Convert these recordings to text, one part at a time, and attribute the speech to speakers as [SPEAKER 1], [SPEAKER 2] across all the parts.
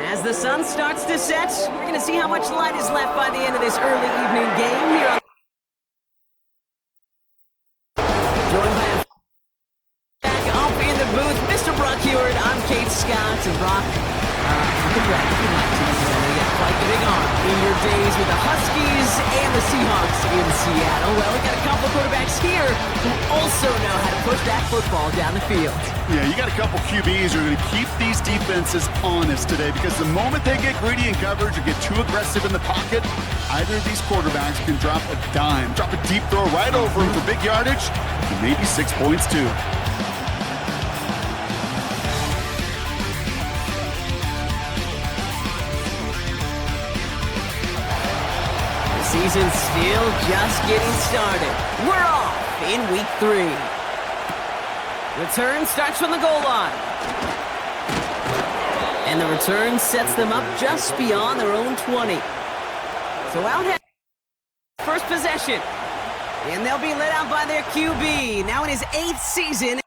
[SPEAKER 1] As the sun starts to set, we're going to see how much light is left by the end of this early evening game here on... Joined by a... back up in the booth, Mr. Brock Heward. I'm Kate Scott, and Brock, you can brag if you like to. You got quite the big arm in your days with the Huskies and the Seahawks in Seattle. Well, we got a couple quarterbacks here who also know how to push that football down the field.
[SPEAKER 2] Yeah, you got a couple QBs who are going to keep these defenses honest today, because the moment they get greedy in coverage or get too aggressive in the pocket, either of these quarterbacks can drop a dime, drop a deep throw right over him for big yardage, and maybe 6 points too.
[SPEAKER 1] Season's still just getting started. We're off in week 3. Return starts from the goal line. And the return sets them up just beyond their own 20. So out ahead, first possession. And they'll be led out by their QB, now in his 8th season.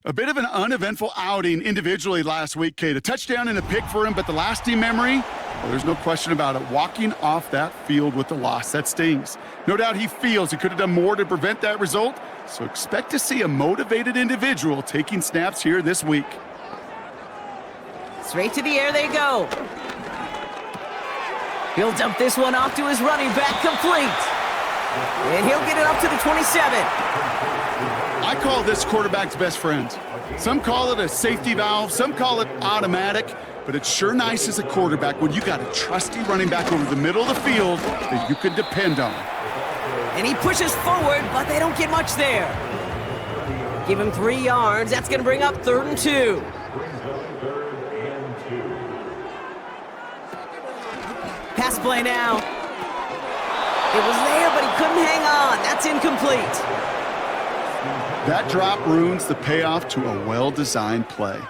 [SPEAKER 2] A bit of an uneventful outing individually last week, Kate. A touchdown and a pick for him, but the lasting memory, well, there's no question about it. Walking off that field with the loss, that stings. No doubt he feels he could have done more to prevent that result, so expect to see a motivated individual taking snaps here this week.
[SPEAKER 1] Straight to the air they go. He'll dump this one off to his running back, complete. And he'll get it up to the 27.
[SPEAKER 2] I call this quarterback's best friend. Some call it a safety valve, some call it automatic, but it's sure nice as a quarterback when you got a trusty running back over the middle of the field that you can depend on.
[SPEAKER 1] And he pushes forward, but they don't get much there. Give him 3 yards. That's going to bring up 3rd and 2. Pass play now. It was there, but he couldn't hang on. That's incomplete.
[SPEAKER 2] That drop ruins the payoff to a well-designed play.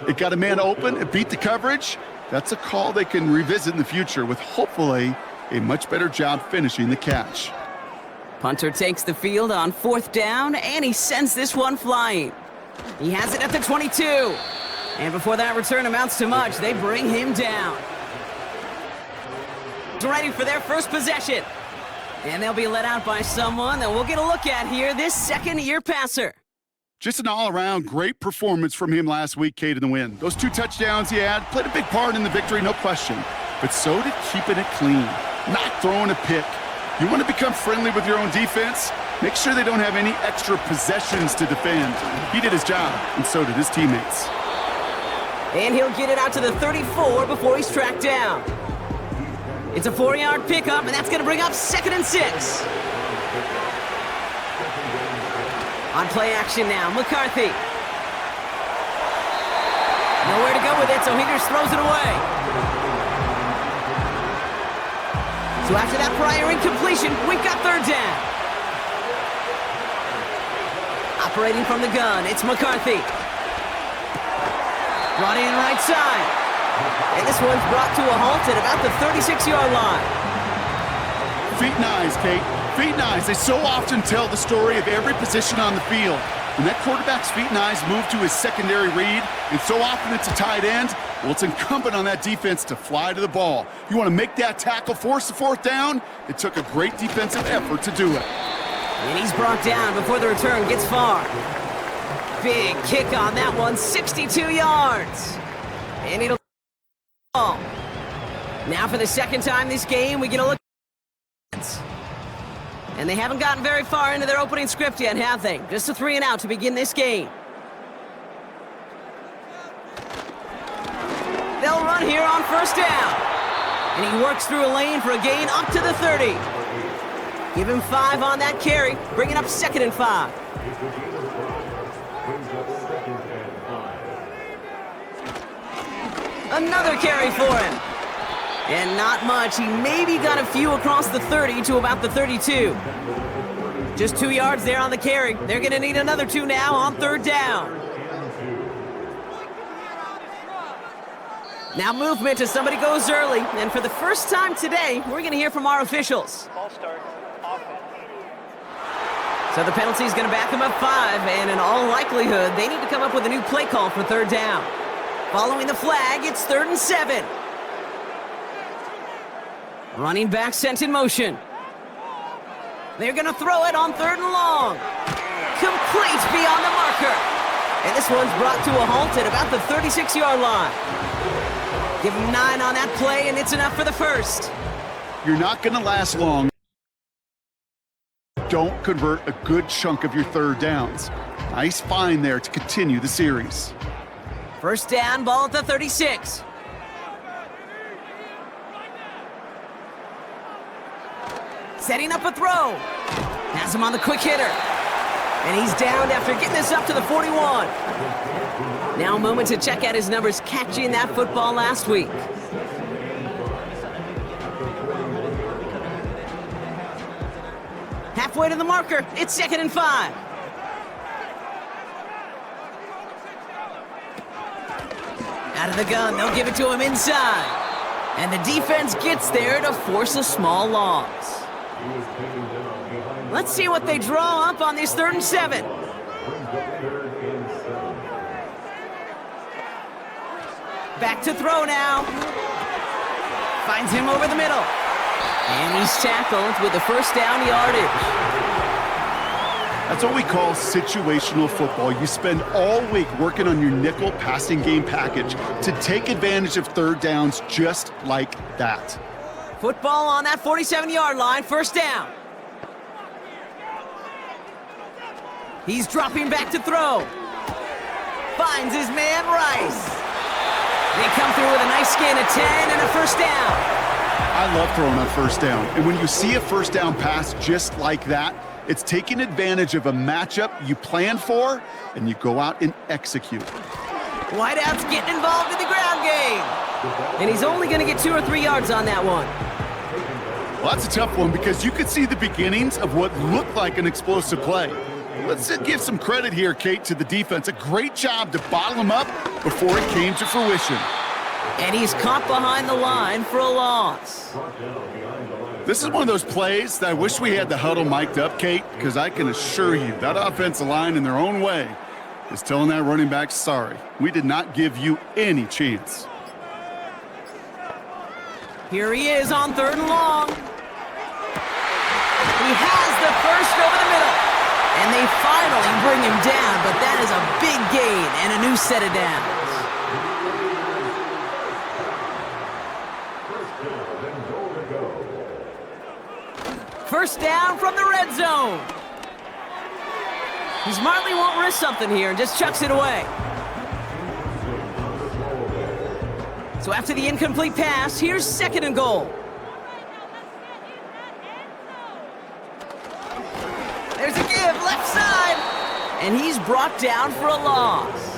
[SPEAKER 2] It got a man open, it beat the coverage. That's a call they can revisit in the future with hopefully a much better job finishing the catch.
[SPEAKER 1] Punter takes the field on 4th down, and he sends this one flying. He has it at the 22. And before that return amounts to much, they bring him down. Ready for their first possession. And they'll be let out by someone that we'll get a look at here, this second-year passer.
[SPEAKER 2] Just an all-around great performance from him last week, Kate, in the win. Those 2 touchdowns he had played a big part in the victory, no question. But so did keeping it clean, not throwing a pick. You want to become friendly with your own defense? Make sure they don't have any extra possessions to defend. He did his job, and so did his teammates.
[SPEAKER 1] And he'll get it out to the 34 before he's tracked down. It's a 4-yard pickup, and that's going to bring up 2nd and 6. On play action now, McCarthy. Nowhere to go with it, so he just throws it away. So after that prior incompletion, we've got 3rd down. Operating from the gun, it's McCarthy. Brought in right side. And this one's brought to a halt at about the 36-yard line.
[SPEAKER 2] Feet and eyes, Kate. Feet and eyes. They so often tell the story of every position on the field. When that quarterback's feet and eyes move to his secondary read, and so often it's a tight end, well, it's incumbent on that defense to fly to the ball. You want to make that tackle, force the 4th down? It took a great defensive effort to do it.
[SPEAKER 1] And he's brought down before the return gets far. Big kick on that one, 62 yards. And it'll... Now for the 2nd time this game, we get a look. And they haven't gotten very far into their opening script yet, have they? Just a 3 and out to begin this game. They'll run here on 1st down. And he works through a lane for a gain up to the 30. Give him 5 on that carry, bringing up 2nd and 5. Another carry for him. And not much. He maybe got a few across the 30 to about the 32. Just 2 yards there on the carry. They're going to need another 2 now on 3rd down. Now movement as somebody goes early. And for the first time today, we're going to hear from our officials.
[SPEAKER 3] Ball start, offense.
[SPEAKER 1] So the penalty is going to back them up 5. And in all likelihood, they need to come up with a new play call for 3rd down. Following the flag, it's 3rd and 7. Running back sent in motion. They're going to throw it on 3rd and long. Complete beyond the marker. And this one's brought to a halt at about the 36-yard line. Give him 9 on that play, and it's enough for the first.
[SPEAKER 2] You're not going to last long. Don't convert a good chunk of your 3rd downs. Nice find there to continue the series.
[SPEAKER 1] First down, ball at the 36. Setting up a throw. Has him on the quick hitter. And he's downed after getting this up to the 41. Now a moment to check out his numbers catching that football last week. Halfway to the marker, it's 2nd and 5. Out of the gun, they'll give it to him inside. And the defense gets there to force a small loss. Let's see what they draw up on this 3rd and 7. Back to throw now. Finds him over the middle. And he's tackled with the first down yardage.
[SPEAKER 2] That's what we call situational football. You spend all week working on your nickel passing game package to take advantage of 3rd downs just like that.
[SPEAKER 1] Football on that 47-yard line, first down. He's dropping back to throw. Finds his man, Rice. They come through with a nice gain of 10 and a first down.
[SPEAKER 2] I love throwing on first down. And when you see a first down pass just like that, it's taking advantage of a matchup you plan for, and you go out and execute.
[SPEAKER 1] Wideout's getting involved in the ground game. And he's only going to get 2 or 3 yards on that one.
[SPEAKER 2] Well, that's a tough one because you could see the beginnings of what looked like an explosive play. Let's give some credit here, Kate, to the defense. A great job to bottle him up before it came to fruition.
[SPEAKER 1] And he's caught behind the line for a loss.
[SPEAKER 2] This is one of those plays that I wish we had the huddle mic'd up, Kate, because I can assure you that offensive line in their own way is telling that running back, sorry, we did not give you any chance.
[SPEAKER 1] Here he is on 3rd and long. He has the first over the middle. And they finally bring him down, but that is a big gain and a new set of downs. First down from the red zone. He smartly won't risk something here and just chucks it away. So after the incomplete pass, here's 2nd and goal. There's a give, left side. And he's brought down for a loss.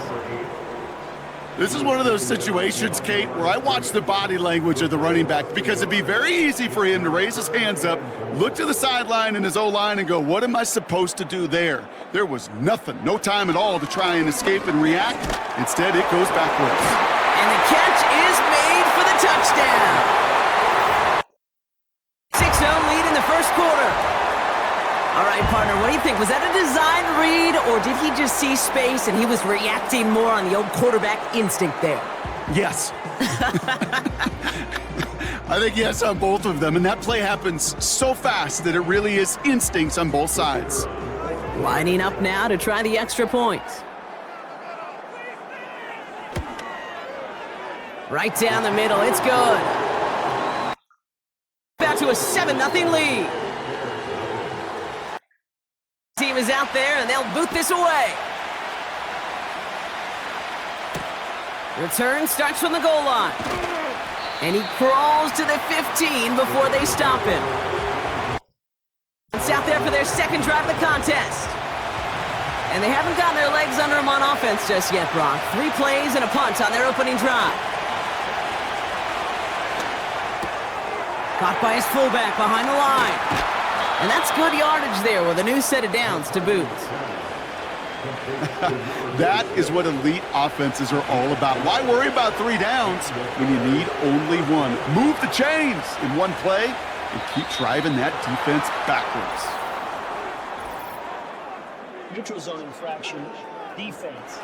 [SPEAKER 2] This is one of those situations, Kate, where I watch the body language of the running back because it'd be very easy for him to raise his hands up, look to the sideline in his O-line and go, what am I supposed to do there? There was nothing, no time at all to try and escape and react. Instead, it goes backwards.
[SPEAKER 1] And the catch is made for the touchdown. 6-0 lead in the first quarter. All right, partner, what do you think? Was that a design read, or did he just see space and he was reacting more on the old quarterback instinct there?
[SPEAKER 2] Yes. I think yes on both of them, and that play happens so fast that it really is instincts on both sides.
[SPEAKER 1] Lining up now to try the extra point. Right down the middle, it's good. Back to a 7-0 lead. Team is out there, and they'll boot this away. Return starts from the goal line. And he crawls to the 15 before they stop him. It's out there for their second drive of the contest. And they haven't gotten their legs under them on offense just yet, Brock. 3 plays and a punt on their opening drive. Caught by his fullback behind the line. And that's good yardage there with a new set of downs to boot.
[SPEAKER 2] That is what elite offenses are all about. Why worry about 3 downs when you need only 1? Move the chains in one play and keep driving that defense backwards.
[SPEAKER 3] Neutral zone infraction, defense.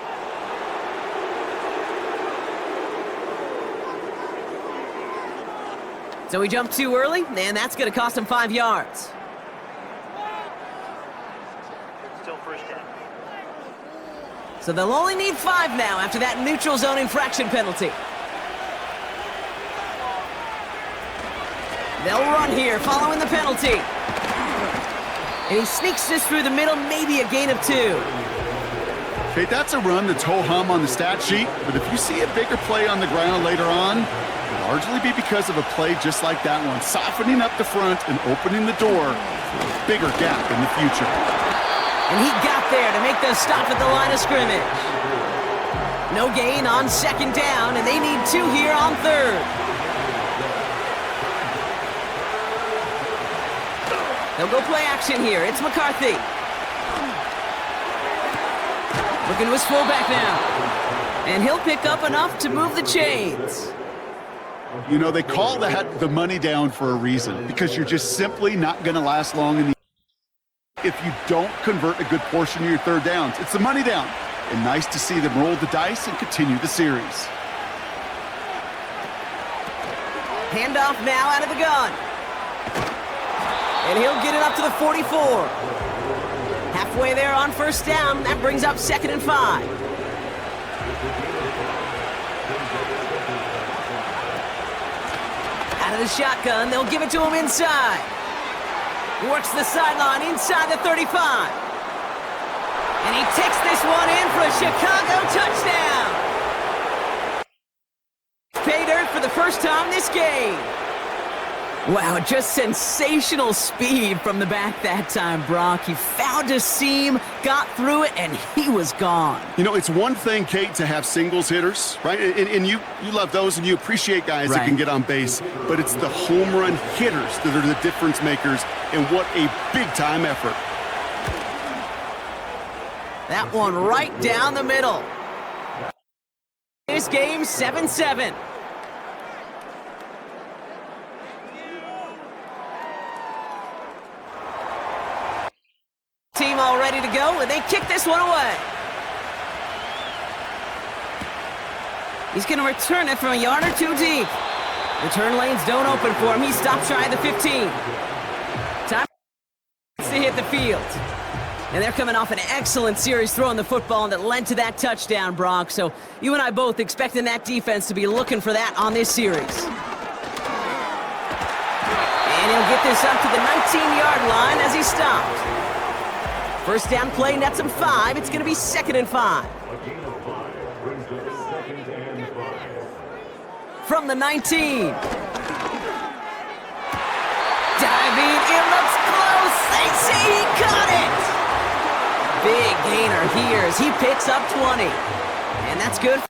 [SPEAKER 1] So he jumped too early, and that's going to cost him 5 yards.
[SPEAKER 3] Still first down.
[SPEAKER 1] So they'll only need 5 now after that neutral zone infraction penalty. They'll run here following the penalty. And he sneaks this through the middle, maybe a gain of 2.
[SPEAKER 2] Okay, that's a run that's ho-hum on the stat sheet, but if you see a bigger play on the ground later on, it'll largely be because of a play just like that one, softening up the front and opening the door for a bigger gap in the future.
[SPEAKER 1] And he got there to make the stop at the line of scrimmage. No gain on 2nd down, and they need 2 here on 3rd. They'll go play action here. It's McCarthy. Looking to his fullback now. And he'll pick up enough to move the chains.
[SPEAKER 2] You know, they call that the money down for a reason, because you're just simply not going to last long in the if you don't convert a good portion of your 3rd downs. It's the money down. And nice to see them roll the dice and continue the series.
[SPEAKER 1] Handoff now out of the gun. And he'll get it up to the 44. Halfway there on 1st down. That brings up 2nd and 5. Out of the shotgun, they'll give it to him inside. Works the sideline inside the 35. And he takes this one in for a Chicago touchdown. Pay dirt for the first time this game. Wow, just sensational speed from the back that time, Brock. He found a seam, got through it, and he was gone.
[SPEAKER 2] You know, it's one thing, Kate, to have singles hitters, right? And you love those, and you appreciate guys that can get on base. But it's the home run hitters that are the difference makers, and what a big-time effort.
[SPEAKER 1] That one right down the middle. This game, 7-7. Team all ready to go, and they kick this one away. He's going to return it from a yard or 2 deep. Return lanes don't open for him. He stops shy of the 15. Time to hit the field. And they're coming off an excellent series throwing the football that led to that touchdown, Brock. So you and I both expecting that defense to be looking for that on this series. And he'll get this up to the 19-yard line as he stopped. First down play nets him 5. It's going to be 2nd and 5. From the 19. Diving, it looks close. They say he caught it. Big gainer here as he picks up 20. And that's good.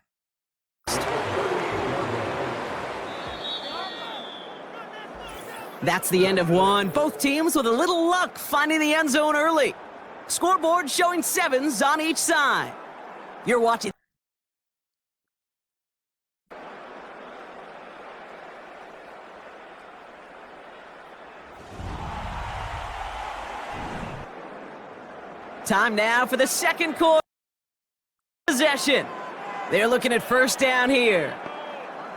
[SPEAKER 1] That's the end of one. Both teams with a little luck finding the end zone early. Scoreboard showing 7s on each side. You're watching. Time now for the 2nd quarter possession. They're looking at 1st down here.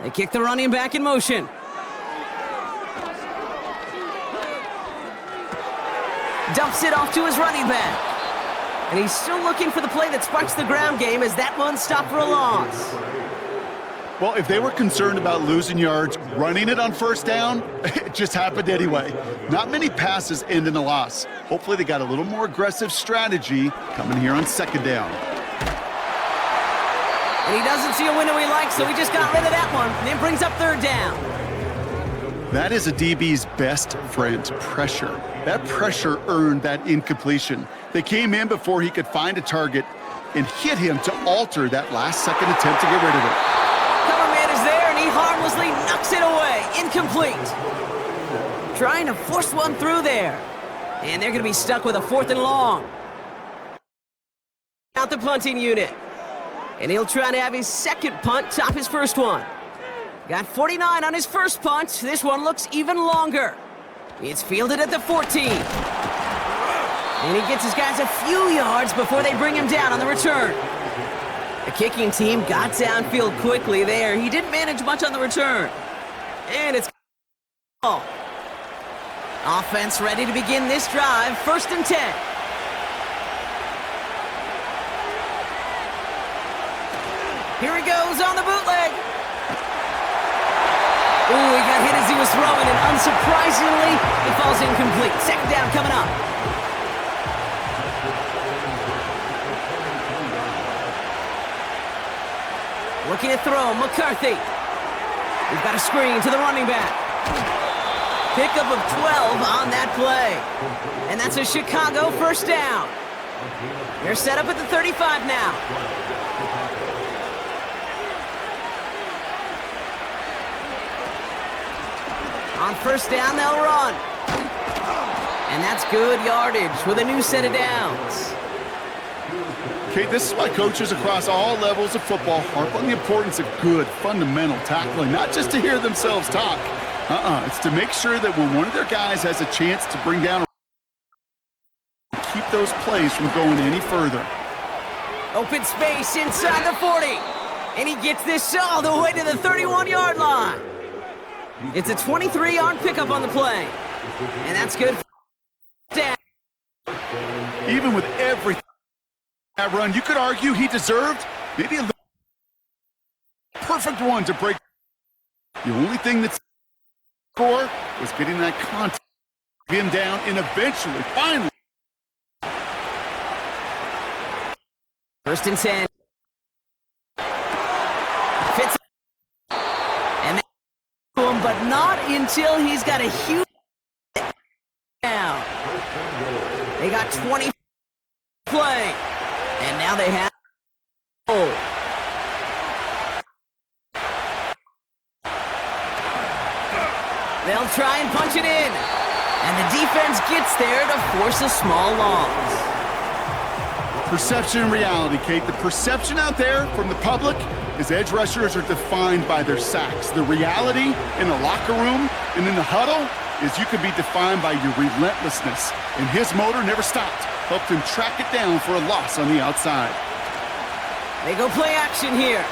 [SPEAKER 1] They kick the running back in motion. Dumps it off to his running back. And he's still looking for the play that sparks the ground game as that one stopped for a loss.
[SPEAKER 2] Well, if they were concerned about losing yards, running it on 1st down, it just happened anyway. Not many passes end in a loss. Hopefully they got a little more aggressive strategy coming here on 2nd down.
[SPEAKER 1] And he doesn't see a window he likes, so he just got rid of that one. And then brings up 3rd down.
[SPEAKER 2] That is a DB's best friend, pressure. That pressure earned that incompletion. They came in before he could find a target and hit him to alter that last-second attempt to get rid of it.
[SPEAKER 1] Cover man is there, and he harmlessly knocks it away. Incomplete. Trying to force one through there. And they're going to be stuck with a 4th and long. Out the punting unit. And he'll try to have his 2nd punt top his 1st one. Got 49 on his 1st punt. This one looks even longer. It's fielded at the 14. And he gets his guys a few yards before they bring him down on the return. The kicking team got downfield quickly there. He didn't manage much on the return. And it's Offense ready to begin this drive. 1st and 10. Here he goes on the bootleg. Ooh, he got hit as he was throwing, and unsurprisingly, it falls incomplete. 2nd down coming up. Looking to throw, McCarthy. We've got a screen to the running back. Pickup of 12 on that play. And that's a Chicago 1st down. They're set up at the 35 now. On 1st down, they'll run. And that's good yardage with a new set of downs.
[SPEAKER 2] Okay, this is why coaches across all levels of football harp on the importance of good, fundamental tackling, not just to hear themselves talk. It's to make sure that when one of their guys has a chance to bring down, keep those plays from going any further.
[SPEAKER 1] Open space inside the 40. And he gets this all the way to the 31-yard line. It's a 23-yard pickup on the play. And that's good for down.
[SPEAKER 2] Even with everything that run, you could argue he deserved maybe a perfect one to break. The only thing that's score was getting that contact, him down, and eventually, finally.
[SPEAKER 1] 1st and 10. Fits. And then him, but not until he's got a huge down. They got 20 play. And now they have they'll try and punch it in. And the defense gets there to force a small loss.
[SPEAKER 2] Perception and reality, Kate. The perception out there from the public is edge rushers are defined by their sacks. The reality in the locker room and in the huddle is you can be defined by your relentlessness. And his motor never stopped. Helped him track it down for a loss on the outside.
[SPEAKER 1] They go play action here.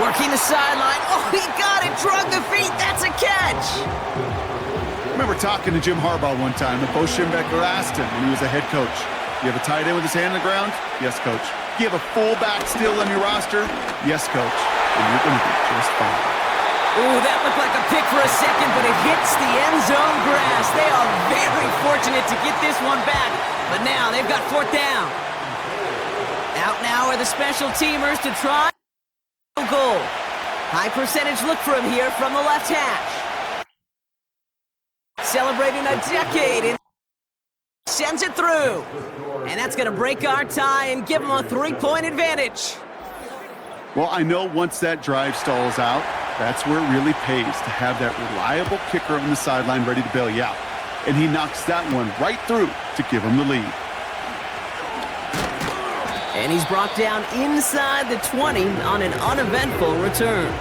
[SPEAKER 1] Working the sideline. Oh, he got it. Drug the feet. That's a catch.
[SPEAKER 2] I remember talking to Jim Harbaugh one time, and Bo Schembechler asked him when he was a head coach, you have a tight end with his hand on the ground? Yes, coach. You have a fullback still on your roster? Yes, coach. And you're going to be just fine.
[SPEAKER 1] Ooh, that looked like a pick for a second, but it hits the end zone grass. They are very fortunate to get this one back, but now they've got 4th down. Out now are the special teamers to try goal. High percentage look for him here from the left hash. Celebrating a decade and sends it through. And that's going to break our tie and give them a 3-point advantage.
[SPEAKER 2] Well, I know once that drive stalls out, that's where it really pays to have that reliable kicker on the sideline ready to bail you out. And he knocks that one right through to give him the lead.
[SPEAKER 1] And he's brought down inside the 20 on an uneventful return.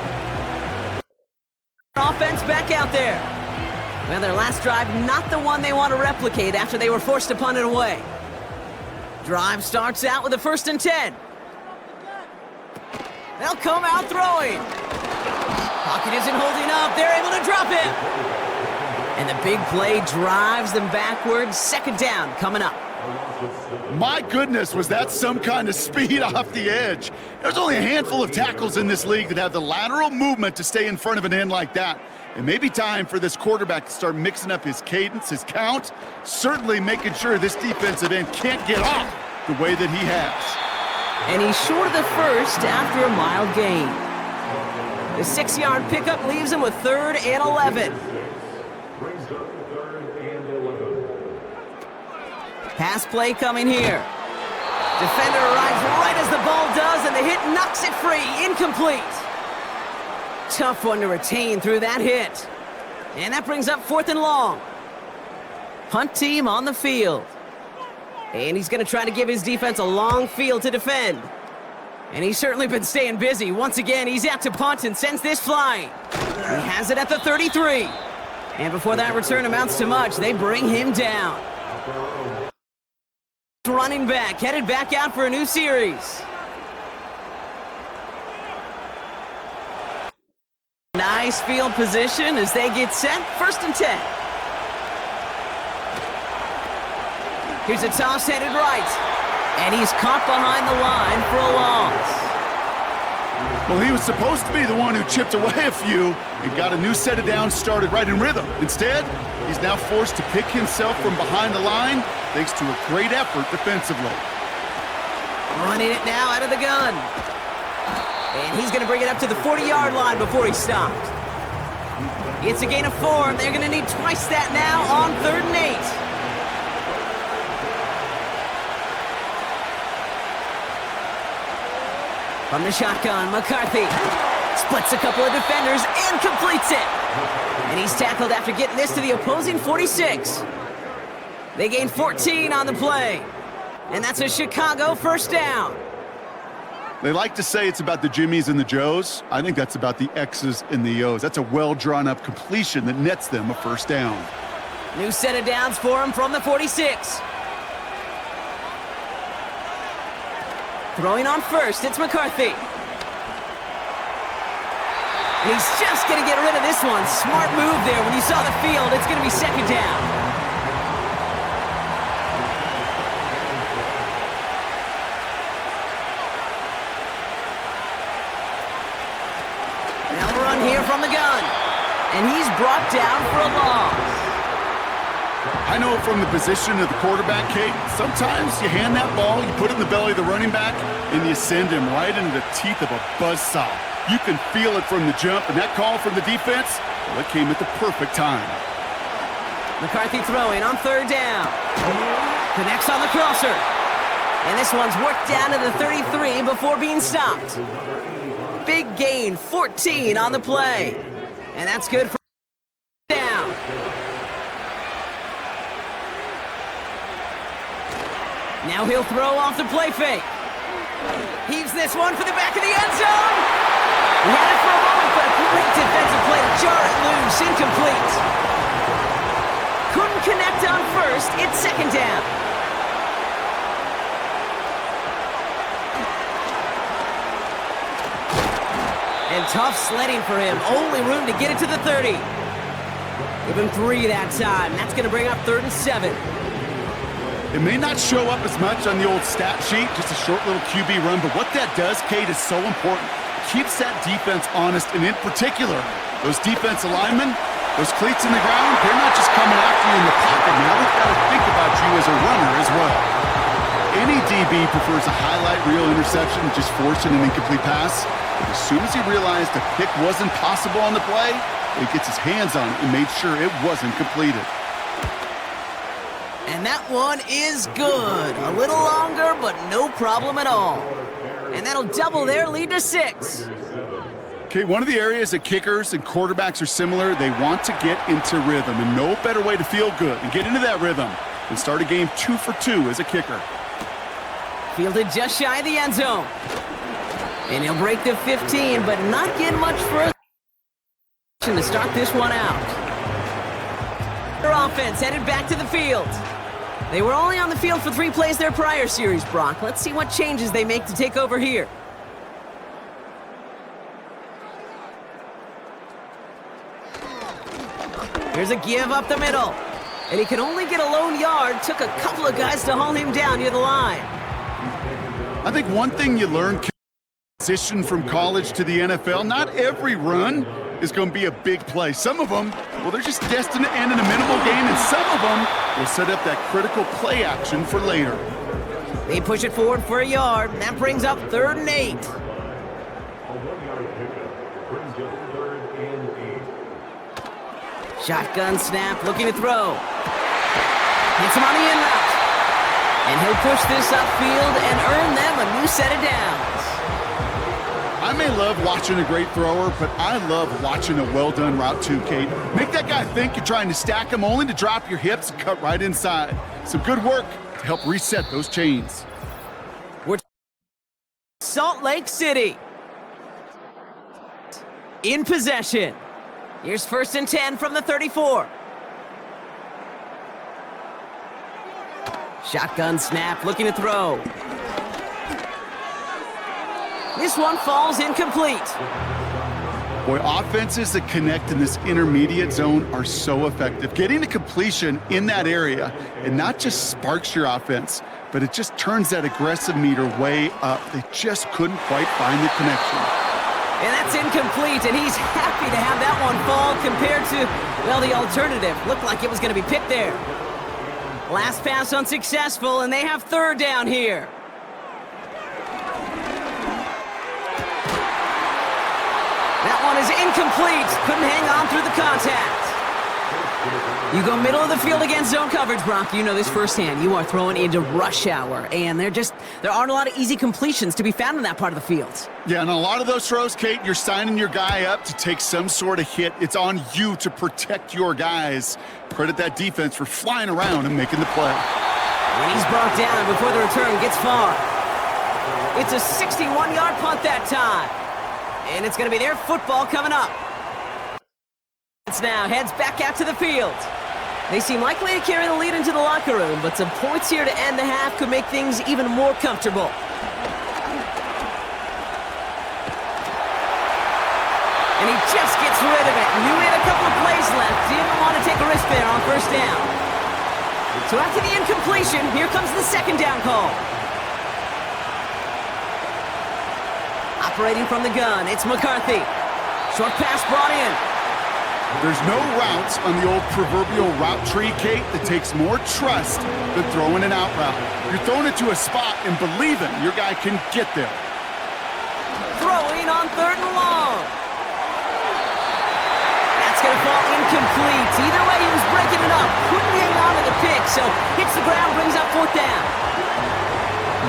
[SPEAKER 1] Offense back out there. Well, their last drive, not the one they want to replicate after they were forced to punt it away. Drive starts out with a 1st and 10. They'll come out throwing. Pocket isn't holding up. They're able to drop it. And the big play drives them backwards. 2nd down coming up.
[SPEAKER 2] My goodness, was that some kind of speed off the edge. There's only a handful of tackles in this league that have the lateral movement to stay in front of an end like that. It may be time for this quarterback to start mixing up his cadence, his count, certainly making sure this defensive end can't get off the way that he has.
[SPEAKER 1] And he's short of the first after a mild gain. The 6-yard pickup leaves him with 3rd and 11. Pass play coming here. Defender arrives right as the ball does, and the hit knocks it free. Incomplete. Tough one to retain through that hit. And that brings up 4th and long. Punt team on the field. And he's going to try to give his defense a long field to defend. And he's certainly been staying busy. Once again, he's out to punt and sends this flying. He has it at the 33. And before that return amounts to much, they bring him down. Running back, headed back out for a new series. Nice field position as they get set. 1st and 10. Here's a toss headed right. And he's caught behind the line for a loss.
[SPEAKER 2] Well, he was supposed to be the one who chipped away a few and got a new set of downs started right in rhythm. Instead, he's now forced to pick himself from behind the line thanks to a great effort defensively.
[SPEAKER 1] Running it now out of the gun. And he's going to bring it up to the 40-yard line before he stopped. It's a gain of 4. They're going to need twice that now on 3rd and 8. From the shotgun, McCarthy splits a couple of defenders and completes it. And he's tackled after getting this to the opposing 46. They gain 14 on the play. And that's a Chicago 1st down.
[SPEAKER 2] They like to say it's about the Jimmies and the Joes. I think that's about the X's and the O's. That's a well-drawn-up completion that nets them a 1st down.
[SPEAKER 1] New set of downs for him from the 46. Throwing on 1st, it's McCarthy. And he's just going to get rid of this one. Smart move there. When you saw the field, it's going to be 2nd down. Now a run here from the gun. And he's brought down for a loss.
[SPEAKER 2] I know from the position of the quarterback, Kate, sometimes you hand that ball, you put it in the belly of the running back, and you send him right into the teeth of a buzzsaw. You can feel it from the jump, and that call from the defense, well, it came at the perfect time.
[SPEAKER 1] McCarthy throwing on 3rd down. Connects on the crosser. And this one's worked down to the 33 before being stopped. Big gain, 14 on the play. And that's good for down. Now he'll throw off the play fake. Heaves this one for the back of the end zone. He had it for a moment, but a great defensive play to jar it loose. Incomplete. Couldn't connect on 1st. It's 2nd down. And tough sledding for him. Only room to get it to the 30. Give him 3 that time. That's going to bring up 3rd and 7.
[SPEAKER 2] It may not show up as much on the old stat sheet, just a short little QB run, but what that does, Kate, is so important. Keeps that defense honest, and in particular, those defense linemen, those cleats in the ground, they're not just coming after you in the pocket. Now they've got to think about you as a runner as well. Any DB prefers a highlight reel interception, just forcing an incomplete pass. But as soon as he realized a pick wasn't possible on the play, he gets his hands on it and made sure it wasn't completed.
[SPEAKER 1] And that one is good. A little longer, but no problem at all. And that'll double their lead to 6.
[SPEAKER 2] Okay, one of the areas that kickers and quarterbacks are similar, they want to get into rhythm, and no better way to feel good and get into that rhythm than start a game 2 for 2 as a kicker.
[SPEAKER 1] Fielded just shy of the end zone. And he'll break the 15, but not get much further to start this one out. Their offense headed back to the field. They were only on the field for 3 plays their prior series, Brock. Let's see what changes they make to take over here. Here's a give up the middle. And he can only get a lone yard. Took a couple of guys to haul him down near the line.
[SPEAKER 2] I think one thing you learn transition from college to the NFL, not every run is going to be a big play. Some of them, well, they're just destined to end in a minimal gain, and some of them will set up that critical play action for later.
[SPEAKER 1] They push it forward for a yard, and that brings up 3rd and 8. Shotgun snap, looking to throw. Hits him on the in route. And he'll push this upfield and earn them a new set of downs.
[SPEAKER 2] I may love watching a great thrower, but I love watching a well-done route too, Kate. Make that guy think you're trying to stack him only to drop your hips and cut right inside. Some good work to help reset those chains.
[SPEAKER 1] We're Salt Lake City. In possession. Here's 1st and 10 from the 34. Shotgun snap, looking to throw. This one falls incomplete.
[SPEAKER 2] Boy, offenses that connect in this intermediate zone are so effective. Getting a completion in that area, it not just sparks your offense, but it just turns that aggressive meter way up. They just couldn't quite find the connection.
[SPEAKER 1] And that's incomplete, and he's happy to have that one fall compared to, well, the alternative. Looked like it was going to be picked there. Last pass unsuccessful, and they have third down here. That one is incomplete. Couldn't hang on through the contact. You go middle of the field against zone coverage, Brock. You know this firsthand. You are throwing into rush hour, and there aren't a lot of easy completions to be found in that part of the field.
[SPEAKER 2] Yeah, and a lot of those throws, Kate, you're signing your guy up to take some sort of hit. It's on you to protect your guys. Credit that defense for flying around and making the play.
[SPEAKER 1] And he's brought down before the return gets far. It's a 61-yard punt that time. And it's going to be their football coming up. It's now heads back out to the field. They seem likely to carry the lead into the locker room, but some points here to end the half could make things even more comfortable. And he just gets rid of it. Knew he had a couple of plays left. Didn't want to take a risk there on first down. So after the incompletion, here comes the second down call. Operating from the gun, it's McCarthy. Short pass brought in.
[SPEAKER 2] There's no routes on the old proverbial route tree, Kate, that takes more trust than throwing an out route. You're throwing it to a spot and believing your guy can get there.
[SPEAKER 1] Throwing on third and long. That's going to fall incomplete. Either way, he was breaking it up. Couldn't hang on to the pick, so hits the ground, brings up fourth down.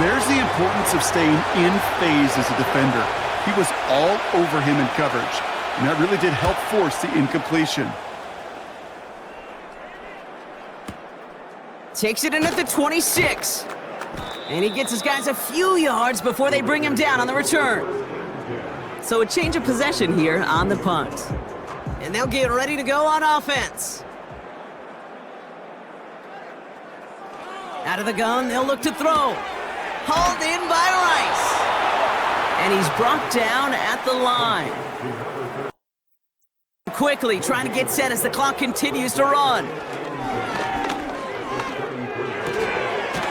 [SPEAKER 2] There's the importance of staying in phase as a defender. He was all over him in coverage, and that really did help force the incompletion.
[SPEAKER 1] Takes it in at the 26. And he gets his guys a few yards before they bring him down on the return. So a change of possession here on the punt. And they'll get ready to go on offense. Out of the gun, they'll look to throw. Hauled in by Rice. And he's brought down at the line. Quickly trying to get set as the clock continues to run.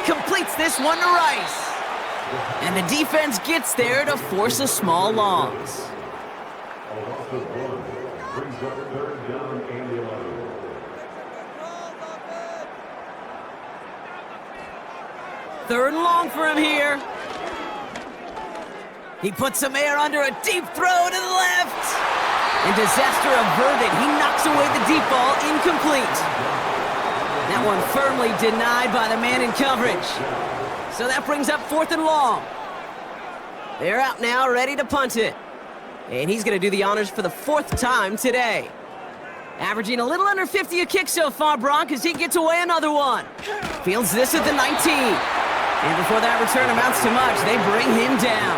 [SPEAKER 1] Completes this one to Rice. And the defense gets there to force a small loss. Third and long for him here. He puts some air under a deep throw to the left. And disaster averted. He knocks away the deep ball, incomplete. That one firmly denied by the man in coverage. So that brings up fourth and long. They're out now, ready to punt it. And he's going to do the honors for the fourth time today. Averaging a little under 50 a kick so far, Brock, as he gets away another one. Fields this at the 19. And before that return amounts to much, they bring him down.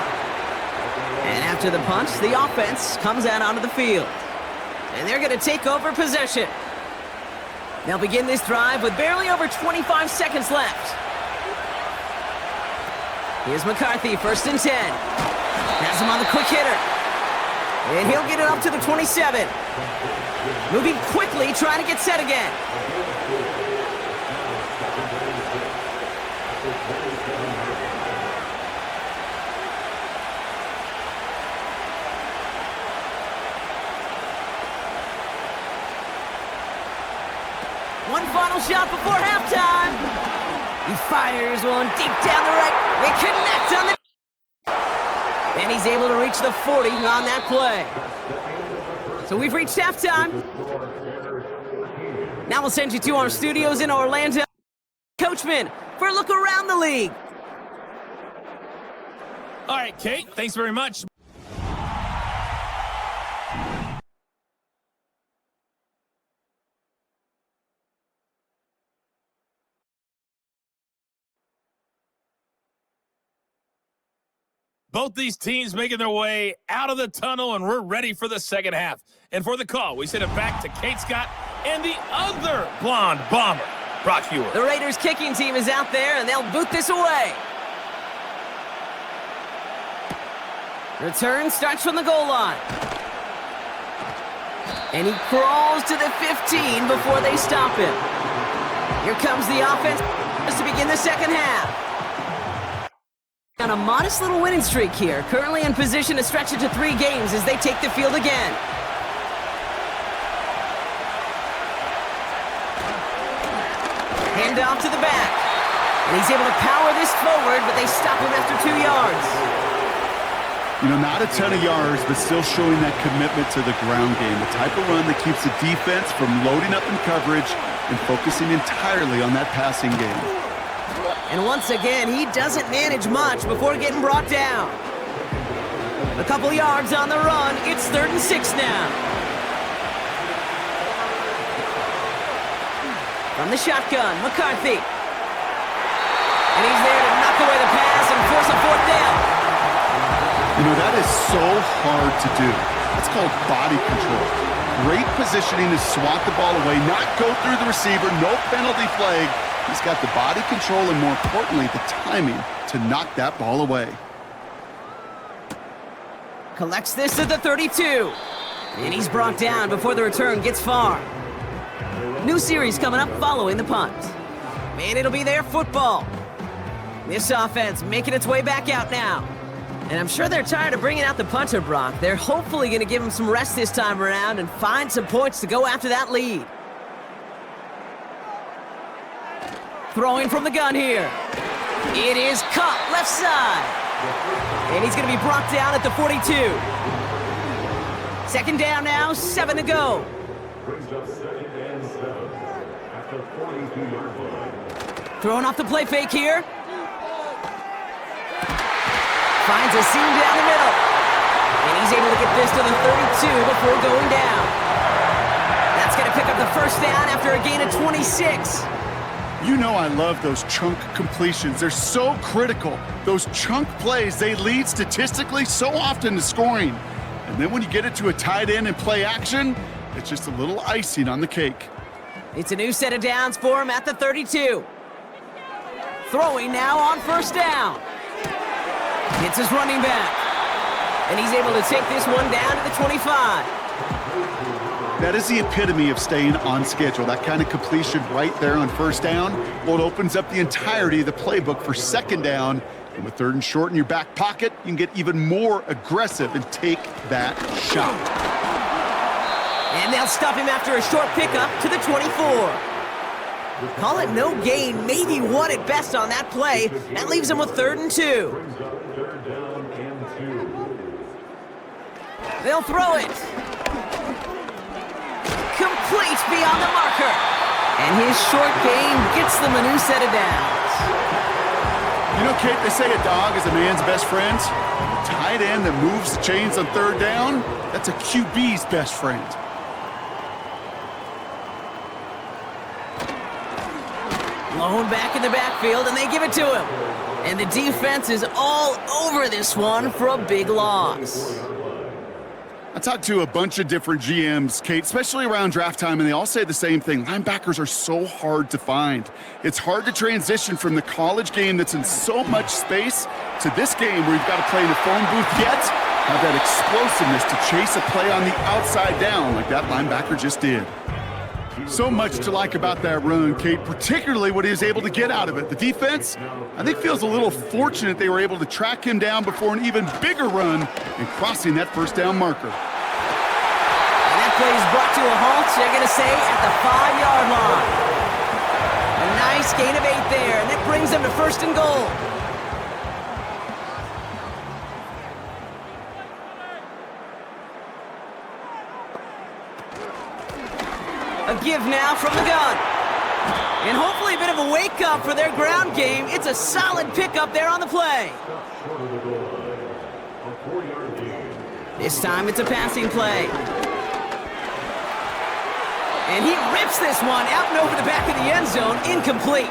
[SPEAKER 1] And after the punch, the offense comes out onto the field. And they're going to take over possession. They'll begin this drive with barely over 25 seconds left. Here's McCarthy, first and 10. Has him on the quick hitter. And he'll get it up to the 27. Moving quickly, trying to get set again. One final shot before halftime. He fires one deep down the right. They connect on the... And he's able to reach the 40 on that play. So we've reached halftime. Now we'll send you to our studios in Orlando. Coachman, for a look around the league.
[SPEAKER 4] All right, Kate, thanks very much. Both these teams making their way out of the tunnel, and we're ready for the second half. And for the call, we send it back to Kate Scott and the other blonde bomber, Brock Huard.
[SPEAKER 1] The Raiders kicking team is out there, and they'll boot this away. Return starts from the goal line. And he crawls to the 15 before they stop him. Here comes the offense to begin the second half. On a modest little winning streak here, currently in position to stretch it to 3 games as they take the field again. Hand off to the back. And he's able to power this forward, but they stop him after 2 yards.
[SPEAKER 2] You know, not a ton of yards, but still showing that commitment to the ground game. The type of run that keeps the defense from loading up in coverage and focusing entirely on that passing game.
[SPEAKER 1] And once again, he doesn't manage much before getting brought down. A couple yards on the run. It's 3rd and 6 now. From the shotgun, McCarthy. And he's there to knock away the pass and force a 4th down.
[SPEAKER 2] You know, that is so hard to do. That's called body control. Great positioning to swat the ball away, not go through the receiver, no penalty flag. He's got the body control and, more importantly, the timing to knock that ball away.
[SPEAKER 1] Collects this at the 32. And he's brought down before the return gets far. New series coming up following the punt. Man, it'll be their football. This offense making its way back out now. And I'm sure they're tired of bringing out the punter, Brock. They're hopefully going to give him some rest this time around and find some points to go after that lead. Throwing from the gun here. It is caught left side. And he's going to be brought down at the 42. 2nd down now, 7 to go.
[SPEAKER 5] Brings up 2nd and 7 at the 42-yard line.
[SPEAKER 1] Throwing off the play fake here. Finds a seam down the middle. And he's able to get this to the 32 before going down. That's going to pick up the 1st down after a gain of 26.
[SPEAKER 2] You know I love those chunk completions. They're so critical. Those chunk plays, they lead statistically so often to scoring. And then when you get it to a tight end and play action, it's just a little icing on the cake.
[SPEAKER 1] It's a new set of downs for him at the 32. Throwing now on 1st down. Hits his running back. And he's able to take this one down to the 25.
[SPEAKER 2] That is the epitome of staying on schedule. That kind of completion right there on 1st down. Well, it opens up the entirety of the playbook for 2nd down. And with 3rd and short in your back pocket, you can get even more aggressive and take that shot.
[SPEAKER 1] And they'll stop him after a short pickup to the 24. Call it no gain, maybe 1 at best on that play. That leaves him with 3rd and 2. They'll throw it. Complete beyond the marker. And his short game gets them a new set of downs.
[SPEAKER 2] You know, Kate, they say a dog is a man's best friend. A tight end that moves the chains on 3rd down, that's a QB's best friend.
[SPEAKER 1] Blown back in the backfield, and they give it to him. And the defense is all over this one for a big loss.
[SPEAKER 2] I talked to a bunch of different GMs, Kate, especially around draft time, and they all say the same thing. Linebackers are so hard to find. It's hard to transition from the college game that's in so much space to this game where you've got to play in a phone booth yet have that explosiveness to chase a play on the outside down like that linebacker just did. So much to like about that run, Kate, particularly what he was able to get out of it. The defense, I think, feels a little fortunate they were able to track him down before an even bigger run and crossing that 1st down marker.
[SPEAKER 1] And that play is brought to a halt, they're going to say, at the 5-yard line. A nice gain of 8 there, and that brings them to 1st and goal. A give now from the gun. And hopefully a bit of a wake-up for their ground game. It's a solid pickup there on the play. This time it's a passing play. And he rips this one out and over the back of the end zone. Incomplete.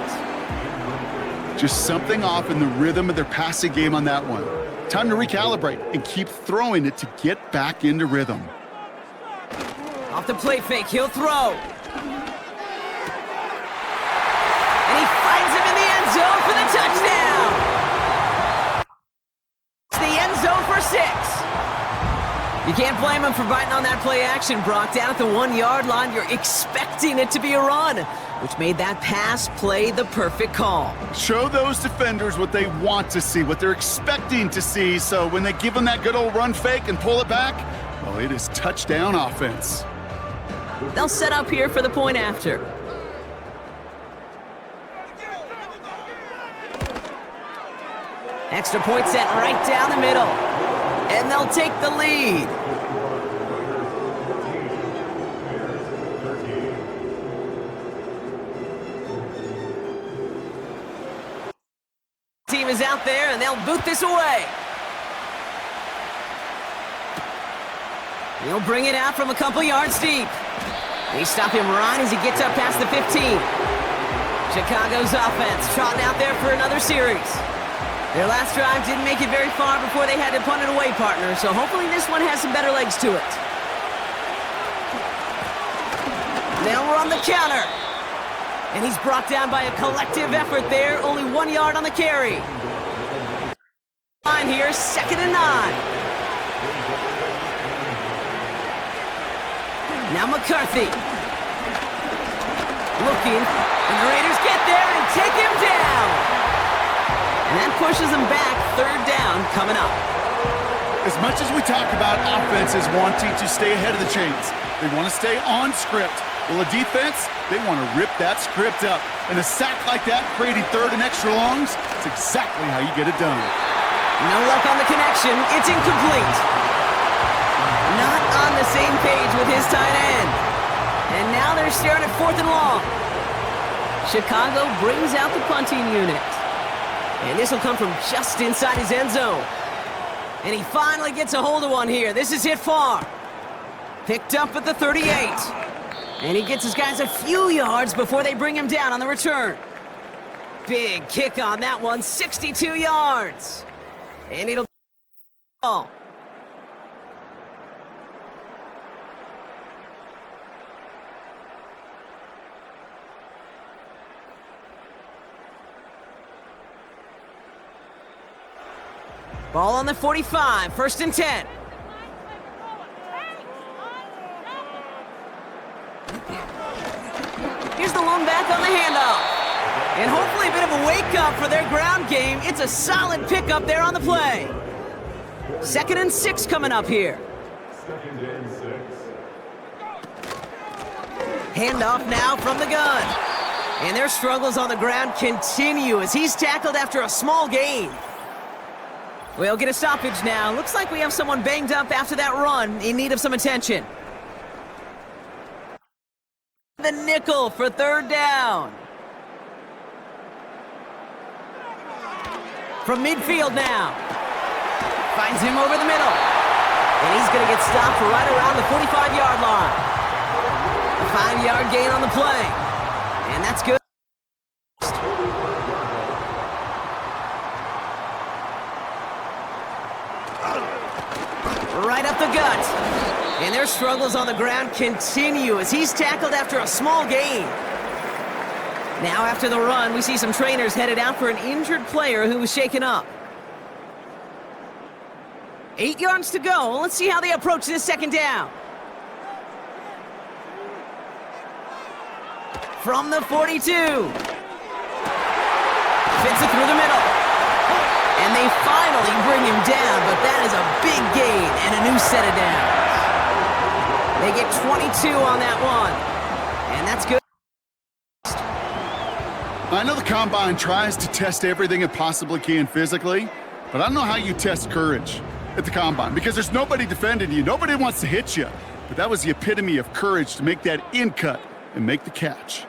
[SPEAKER 2] Just something off in the rhythm of their passing game on that one. Time to recalibrate and keep throwing it to get back into rhythm.
[SPEAKER 1] Off the play fake, he'll throw. And he finds him in the end zone for the touchdown. It's the end zone for 6. You can't blame him for biting on that play action, Brock. Down at the 1-yard line, you're expecting it to be a run, which made that pass play the perfect call.
[SPEAKER 2] Show those defenders what they want to see, what they're expecting to see, so when they give them that good old run fake and pull it back, well, it is touchdown offense.
[SPEAKER 1] They'll set up here for the point after. Extra point set right down the middle. And they'll take the lead. Team is out there, and they'll boot this away. He'll bring it out from a couple yards deep. They stop him right as he gets up past the 15. Chicago's offense trotting out there for another series. Their last drive didn't make it very far before they had to punt it away, partner, so hopefully this one has some better legs to it. They'll run the counter. And he's brought down by a collective effort there, only 1 yard on the carry. Line here, 2nd and 9. Now McCarthy. Looking, and the Raiders get there and take him down. And that pushes them back, 3rd down coming up.
[SPEAKER 2] As much as we talk about offenses wanting to stay ahead of the chains, they want to stay on script. Well, a defense, they want to rip that script up. And a sack like that, creating 3rd and extra longs, it's exactly how you get it done.
[SPEAKER 1] No luck on the connection. It's incomplete. Not on the same page with his tight end. And now they're staring at 4th and long. Chicago brings out the punting unit. And this will come from just inside his end zone. And he finally gets a hold of one here. This is hit far. Picked up at the 38. And he gets his guys a few yards before they bring him down on the return. Big kick on that one, 62 yards. And it'll ball. Ball on the 45, 1st and 10. Here's the lone back on the handoff. And hopefully a bit of a wake-up for their ground game. It's a solid pickup there on the play. 2nd and 6 coming up here.
[SPEAKER 5] 2nd and 6.
[SPEAKER 1] Handoff now from the gun. And their struggles on the ground continue as he's tackled after a small gain. We'll get a stoppage now. Looks like we have someone banged up after that run, in need of some attention. The nickel for 3rd down. From midfield now. Finds him over the middle. And he's going to get stopped right around the 45-yard line. A 5-yard gain on the play. And that's good. Right up the gut. And their struggles on the ground continue as he's tackled after a small gain. Now after the run, we see some trainers headed out for an injured player who was shaken up. 8 yards to go. Let's see how they approach this 2nd down. From the 42. Fits it through the middle. And they finally bring him down, but that is a big gain and a new set of downs. They get 22 on that one, and that's good.
[SPEAKER 2] I know the Combine tries to test everything it possibly can physically, but I don't know how you test courage at the Combine because there's nobody defending you. Nobody wants to hit you. But that was the epitome of courage to make that in cut and make the catch.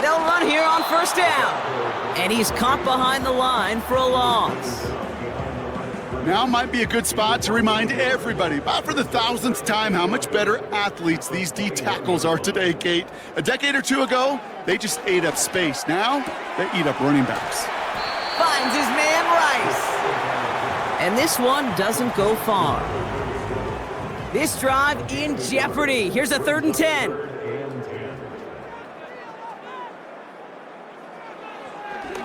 [SPEAKER 1] They'll run here on 1st down. And he's caught behind the line for a loss.
[SPEAKER 2] Now might be a good spot to remind everybody, about for the 1000th time, how much better athletes these D tackles are today, Kate. A decade or two ago, they just ate up space. Now, they eat up running backs.
[SPEAKER 1] Finds his man Rice. And this one doesn't go far. This drive in jeopardy. Here's a 3rd and 10.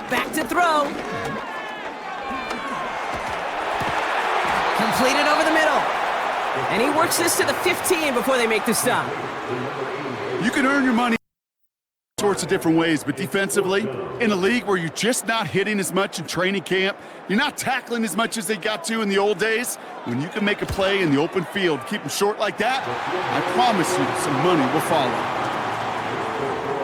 [SPEAKER 1] Back to throw. Completed over the middle. And he works this to the 15 before they make the stop.
[SPEAKER 2] You can earn your money sorts of different ways, but defensively, in a league where you're just not hitting as much in training camp, you're not tackling as much as they got to in the old days, when you can make a play in the open field, keep them short like that, I promise you some money will follow.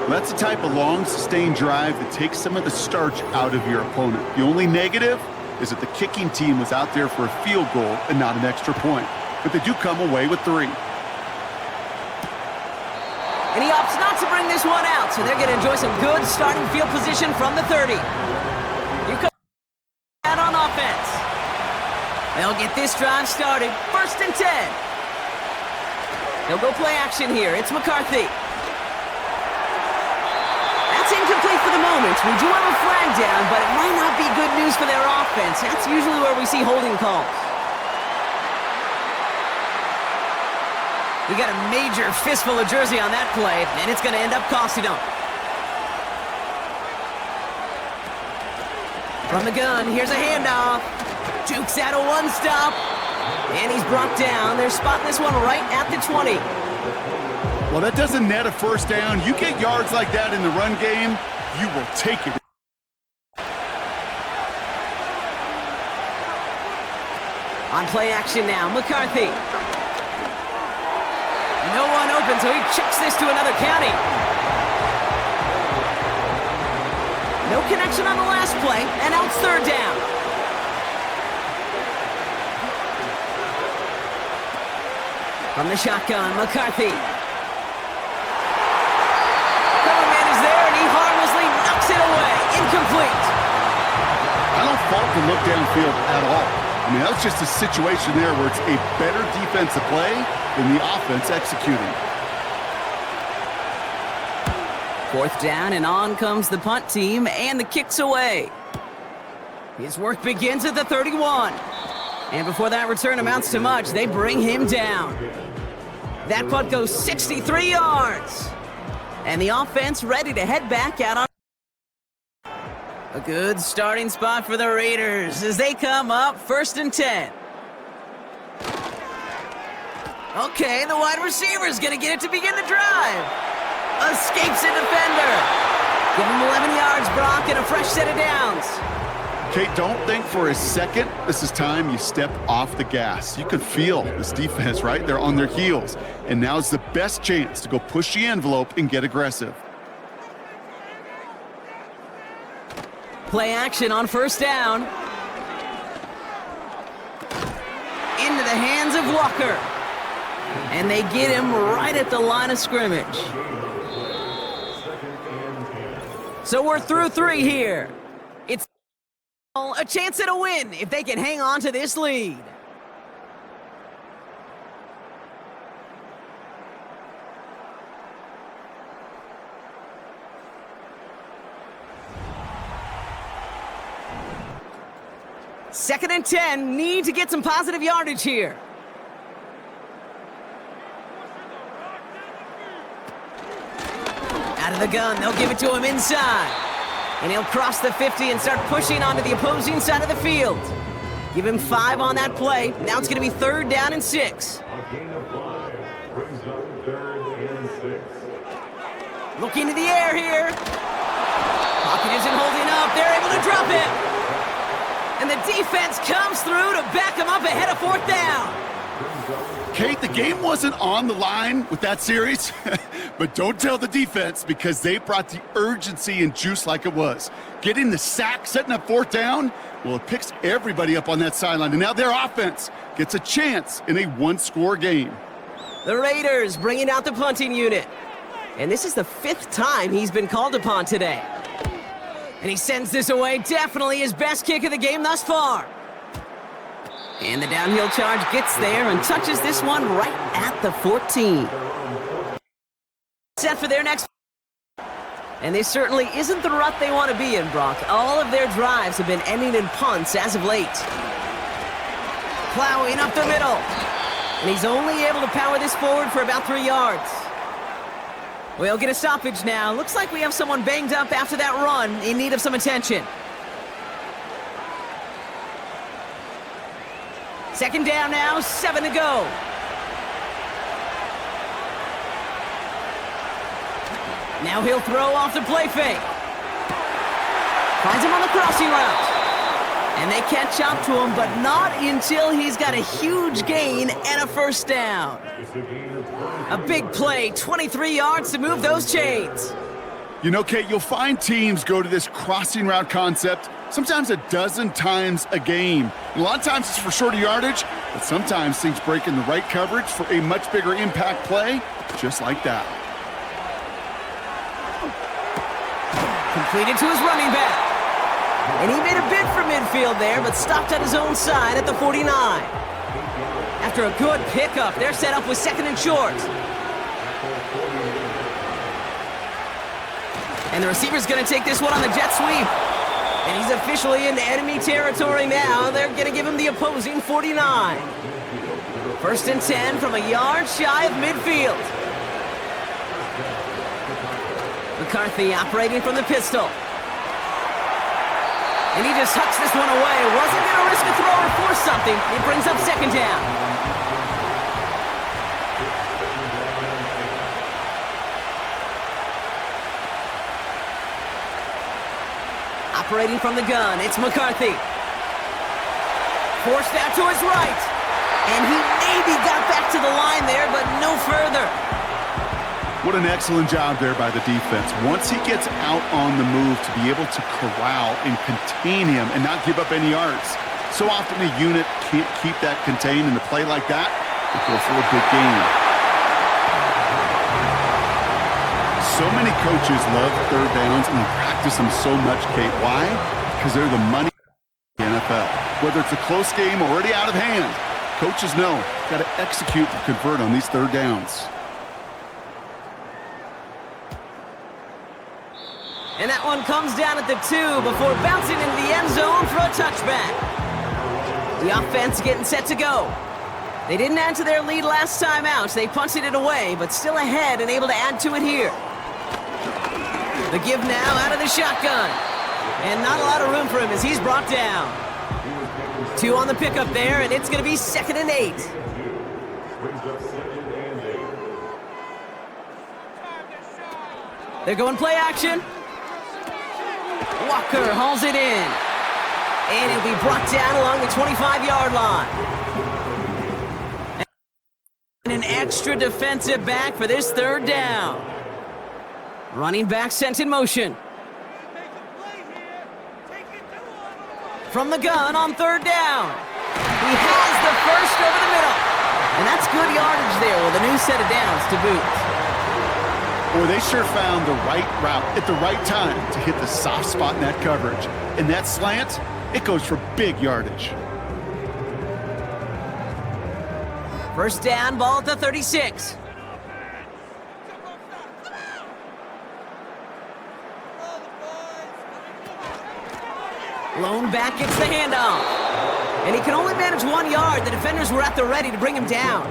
[SPEAKER 2] That's the type of long, sustained drive that takes some of the starch out of your opponent. The only negative is that the kicking team was out there for a field goal and not an extra point. But they do come away with 3.
[SPEAKER 1] And he opts not to bring this one out, so they're going to enjoy some good starting field position from the 30. You come out on offense. They'll get this drive started. 1st and 10. He'll go play action here. It's McCarthy. That's incomplete for the moment. We do have a flag down, but it might not be good news for their offense. That's usually where we see holding calls. We got a major fistful of jersey on that play, and it's going to end up costing them. From the gun, here's a handoff. Jukes out a one-stop, and he's brought down. They're spotting this one right at the 20.
[SPEAKER 2] Well, that doesn't net a first down. You get yards like that in the run game, you will take it.
[SPEAKER 1] On play action now, McCarthy. No one open, so he chucks this to another county. No connection on the last play, and now it's 3rd down. From the shotgun, McCarthy. Cover man is there, and he harmlessly knocks it away. Incomplete.
[SPEAKER 2] I don't fault the look downfield at all. I mean, that's just a situation there where it's a better defensive play than the offense executing.
[SPEAKER 1] 4th down, and on comes the punt team, and the kick's away. His work begins at the 31. And before that return amounts to much, they bring him down. That punt goes 63 yards. And the offense ready to head back out on. A good starting spot for the Raiders as they come up 1st and 10. Okay, the wide receiver's going to get it to begin the drive. Escapes a defender. Give him 11 yards, Brock, and a fresh set of downs.
[SPEAKER 2] Kate, don't think for a second this is time you step off the gas. You can feel this defense, right? They're on their heels. And now's the best chance to go push the envelope and get aggressive.
[SPEAKER 1] Play action on 1st down. Into the hands of Walker. And they get him right at the line of scrimmage. So we're through 3 here. It's a chance at a win if they can hang on to this lead. Second and 10, need to get some positive yardage here. Out of the gun, they'll give it to him inside. And he'll cross the 50 and start pushing onto the opposing side of the field. Give him 5 on that play. Now it's going to be 3rd down and 6.
[SPEAKER 5] A gain of 5 brings up 3rd and 6.
[SPEAKER 1] Looking to the air here. Pocket isn't holding up. They're able to drop it. And the defense comes through to back him up ahead of 4th down.
[SPEAKER 2] Kate, the game wasn't on the line with that series, but don't tell the defense because they brought the urgency and juice like it was. Getting the sack, setting up 4th down, well, it picks everybody up on that sideline, and now their offense gets a chance in a 1-score game.
[SPEAKER 1] The Raiders bringing out the punting unit. And this is the 5th time he's been called upon today. And he sends this away, definitely his best kick of the game thus far. And the downhill charge gets there and touches this one right at the 14. Set for their next. And this certainly isn't the rut they want to be in, Brock. All of their drives have been ending in punts as of late. Plowing up the middle. And he's only able to power this forward for about 3 yards. We'll get a stoppage now. Looks like we have someone banged up after that run in need of some attention. Second down now, 7 to go. Now he'll throw off the play fake. Finds him on the crossing route. And they catch up to him, but not until he's got a huge gain and a first down. A big play, 23 yards to move those chains.
[SPEAKER 2] You know, Kate, you'll find teams go to this crossing route concept sometimes a dozen times a game. A lot of times it's for shorter yardage, but sometimes things break in the right coverage for a much bigger impact play, just like that.
[SPEAKER 1] Completed to his running back. And he made a bid for midfield there, but stopped at his own side at the 49. After a good pickup, they're set up with second and short. And the receiver's going to take this one on the jet sweep. And he's officially into enemy territory now. They're going to give him the opposing 49. First and 10 from a yard shy of midfield. McCarthy operating from the pistol. And he just hucks this one away. Wasn't going to risk a throw or force something. It brings up second down. Operating from the gun, it's McCarthy. Forced out to his right. And he maybe got back to the line there, but no further.
[SPEAKER 2] What an excellent job there by the defense. Once he gets out on the move, to be able to corral and contain him and not give up any yards. So often a unit can't keep that contained in a play like that. They go for a big gain. So many coaches love third downs and they practice them so much, Kate. Why? Because they're the money in the NFL. Whether it's a close game already out of hand, coaches know got to execute and convert on these third downs.
[SPEAKER 1] And that one comes down at the 2 before bouncing into the end zone for a touchback. The offense getting set to go. They didn't add to their lead last time out, so they punted it away, but still ahead and able to add to it here. The give now out of the shotgun. And not a lot of room for him as he's brought down. 2 on the pickup there, and it's going to be 2nd and 8. They're going play action. Walker hauls it in. And he'll be brought down along the 25-yard line. And an extra defensive back for this third down. Running back sent in motion. From the gun on third down. He has the first over the middle. And that's good yardage there with a new set of downs to boot.
[SPEAKER 2] Boy, they sure found the right route at the right time to hit the soft spot in that coverage. And that slant, it goes for big yardage.
[SPEAKER 1] First down, ball at the 36. Lone back gets the handoff. And he can only manage 1 yard. The defenders were at the ready to bring him down.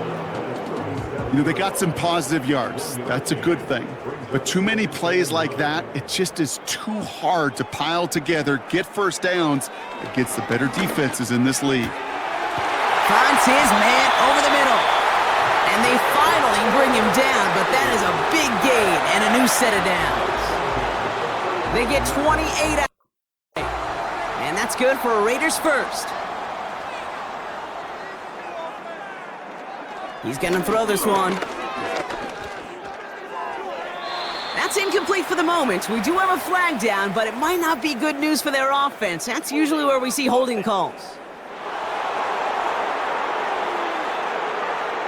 [SPEAKER 2] You know, they got some positive yards. That's a good thing. But too many plays like that, it just is too hard to pile together, get first downs against the better defenses in this league.
[SPEAKER 1] Finds his man over the middle. And they finally bring him down, but that is a big gain and a new set of downs. They get 28 out. And that's good for a Raiders first. He's going to throw this one. That's incomplete for the moment. We do have a flag down, but it might not be good news for their offense. That's usually where we see holding calls.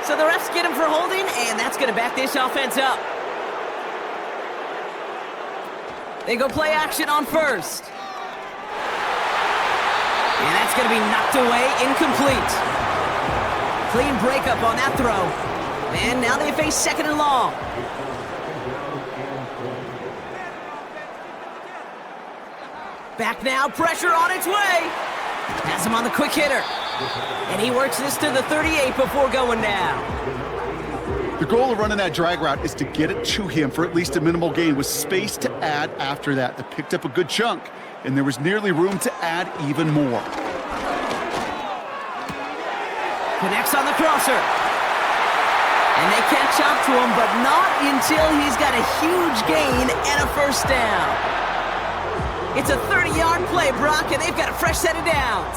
[SPEAKER 1] So the refs get him for holding, and that's going to back this offense up. They go play action on first. And that's going to be knocked away, incomplete. Clean breakup on that throw. And now they face second and long. Back now, pressure on its way. Has him on the quick hitter. And he works this to the 38 before going down.
[SPEAKER 2] The goal of running that drag route is to get it to him for at least a minimal gain with space to add after that. They picked up a good chunk, and there was nearly room to add even more.
[SPEAKER 1] Connects on the crosser. And they catch up to him, but not until he's got a huge gain and a first down. It's a 30-yard play, Brock, and they've got a fresh set of downs.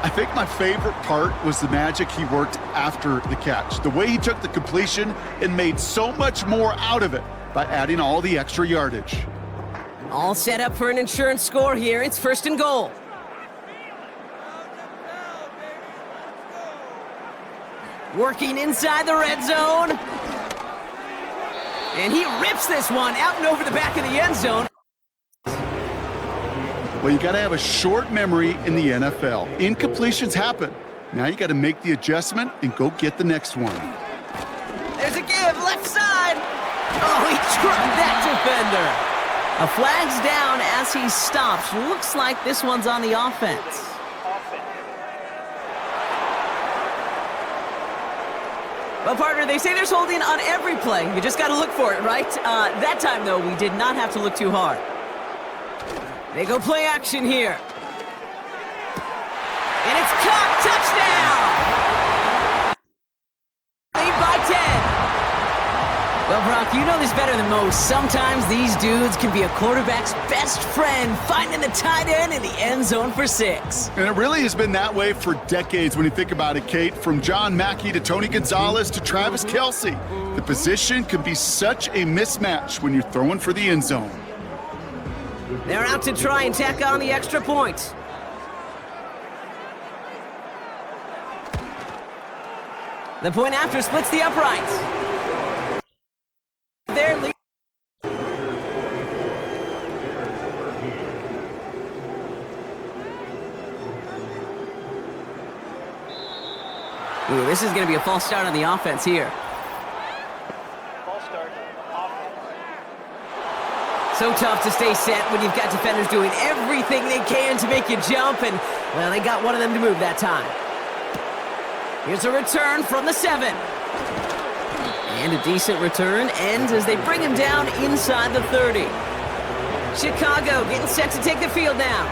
[SPEAKER 2] I think my favorite part was the magic he worked after the catch. The way he took the completion and made so much more out of it by adding all the extra yardage.
[SPEAKER 1] All set up for an insurance score here. It's 1st and goal. Working inside the red zone. And he rips this one out and over the back of the end zone.
[SPEAKER 2] Well, you got to have a short memory in the NFL. Incompletions happen. Now you got to make the adjustment and go get the next one.
[SPEAKER 1] There's a give, left side. Oh, he trucked that defender. A flag's down as he stops. Looks like this one's on the offense. Well, partner, they say there's holding on every play. You just got to look for it, right? That time, though, we did not have to look too hard. They go play action here. And it's caught. Touchdown! Lead by 10. Well, Brock, you know this better than most. Sometimes these dudes can be a quarterback's best friend, finding the tight end in the end zone for 6.
[SPEAKER 2] And it really has been that way for decades when you think about it, Kate. From John Mackey to Tony Gonzalez to Travis Kelce. The position can be such a mismatch when you're throwing for the end zone.
[SPEAKER 1] They're out to try and tack on the extra point. The point after splits the uprights. Their lead. Ooh, this is going to be a false start on the offense here.
[SPEAKER 3] False start.
[SPEAKER 1] So tough to stay set when you've got defenders doing everything they can to make you jump, and, well, they got one of them to move that time. Here's a return from the 7. And a decent return ends as they bring him down inside the 30. Chicago getting set to take the field now.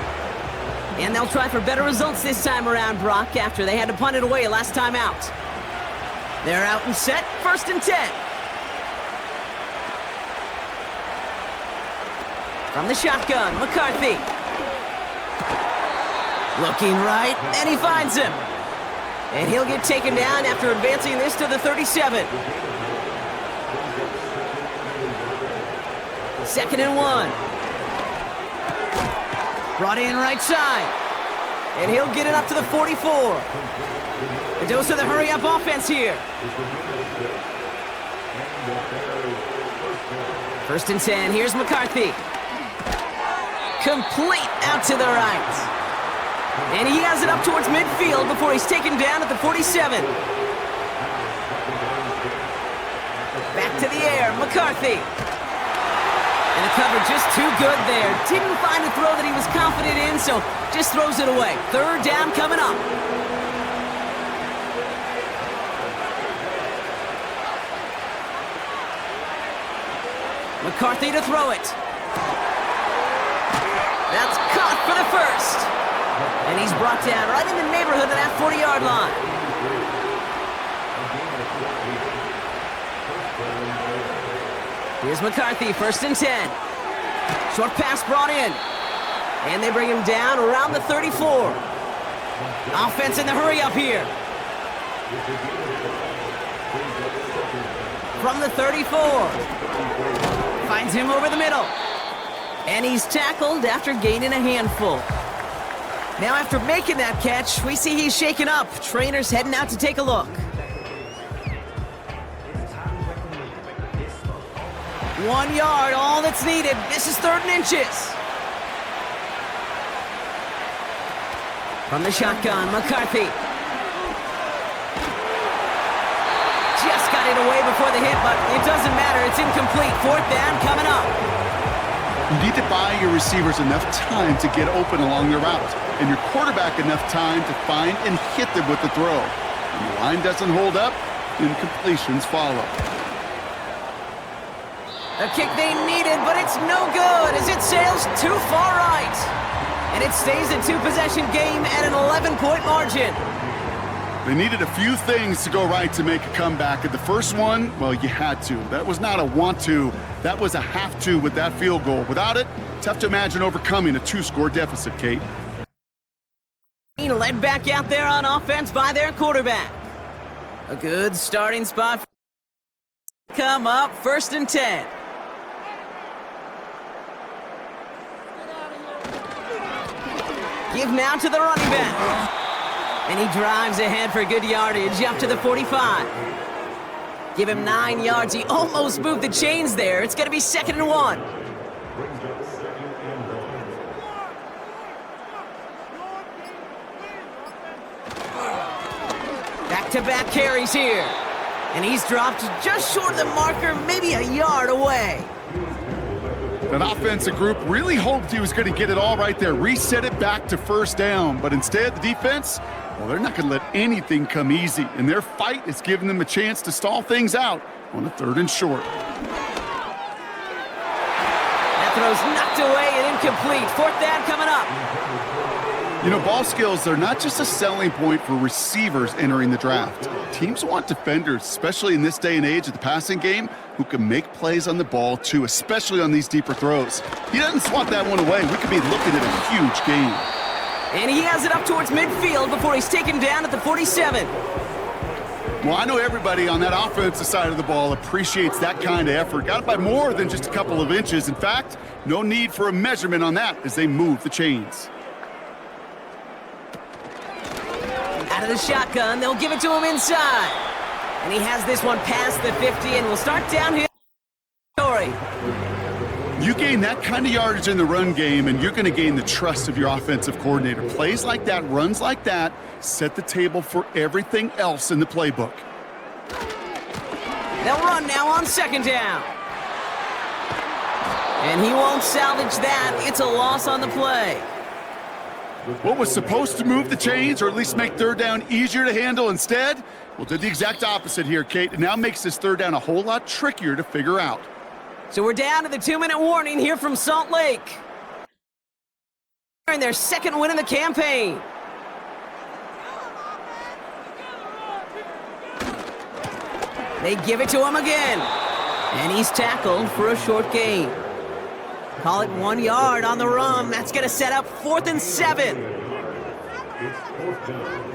[SPEAKER 1] And they'll try for better results this time around, Brock, after they had to punt it away last time out. They're out and set, 1st and 10. From the shotgun, McCarthy. Looking right, and he finds him. And he'll get taken down after advancing this to the 37. 2nd and 1. Brought in right side. And he'll get it up to the 44. A dose of the hurry-up offense here. 1st and 10. Here's McCarthy. Complete out to the right. And he has it up towards midfield before he's taken down at the 47. Back to the air, McCarthy. And the cover just too good there. Didn't find a throw that he was confident in, so just throws it away. 3rd down coming up. McCarthy to throw it. That's caught for the 1st. And he's brought down right in the neighborhood of that 40-yard line. Here's McCarthy, 1st and 10. Short pass brought in. And they bring him down around the 34. Offense in the hurry up here. From the 34. Finds him over the middle. And he's tackled after gaining a handful. Now after making that catch, we see he's shaken up. Trainer's heading out to take a look. 1 yard, all that's needed. This is 3rd and inches. From the shotgun, McCarthy. Just got it away before the hit, but it doesn't matter. It's incomplete. 4th down coming up.
[SPEAKER 2] You need to buy your receivers enough time to get open along their route, and your quarterback enough time to find and hit them with the throw. When the line doesn't hold up, incompletions follow.
[SPEAKER 1] A kick they needed, but it's no good as it sails too far right. And it stays a 2-possession game at an 11-point margin.
[SPEAKER 2] They needed a few things to go right to make a comeback. And the first one, well, you had to. That was not a want to. That was a have to with that field goal. Without it, tough to imagine overcoming a 2-score deficit, Kate.
[SPEAKER 1] Led back out there on offense by their quarterback. A good starting spot. Come up, 1st and 10. Give now to the running back. And he drives ahead for good yardage up to the 45. Give him 9 yards. He almost moved the chains there. It's going to be 2nd and 1.
[SPEAKER 5] Brings up 2nd and 1.
[SPEAKER 1] Back-to-back carries here. And he's dropped just short of the marker, maybe a yard away.
[SPEAKER 2] That offensive group really hoped he was going to get it all right there, reset it back to 1st down. But instead, the defense, well, they're not going to let anything come easy. And their fight is giving them a chance to stall things out on a 3rd and short.
[SPEAKER 1] That throw's knocked away and incomplete. 4th down coming up.
[SPEAKER 2] You know, ball skills are not just a selling point for receivers entering the draft. Teams want defenders, especially in this day and age of the passing game, who can make plays on the ball too, especially on these deeper throws. He doesn't swat that one away. We could be looking at a huge game.
[SPEAKER 1] And he has it up towards midfield before he's taken down at the 47.
[SPEAKER 2] Well, I know everybody on that offensive side of the ball appreciates that kind of effort. Got it by more than just a couple of inches. In fact, no need for a measurement on that as they move the chains.
[SPEAKER 1] Out of the shotgun, they'll give it to him inside. And he has this one past the 50 and will start downhill.
[SPEAKER 2] You gain that kind of yardage in the run game, and you're going to gain the trust of your offensive coordinator. Plays like that, runs like that, set the table for everything else in the playbook.
[SPEAKER 1] They'll run now on 2nd down. And he won't salvage that. It's a loss on the play.
[SPEAKER 2] What was supposed to move the chains, or at least make 3rd down easier to handle instead, well, did the exact opposite here, Kate. It now makes this 3rd down a whole lot trickier to figure out.
[SPEAKER 1] So we're down to the 2-minute warning here from Salt Lake. In their 2nd win of the campaign. They give it to him again. And he's tackled for a short gain. Call it 1 yard on the run. That's going to set up 4th and 7.
[SPEAKER 5] It's 4th down.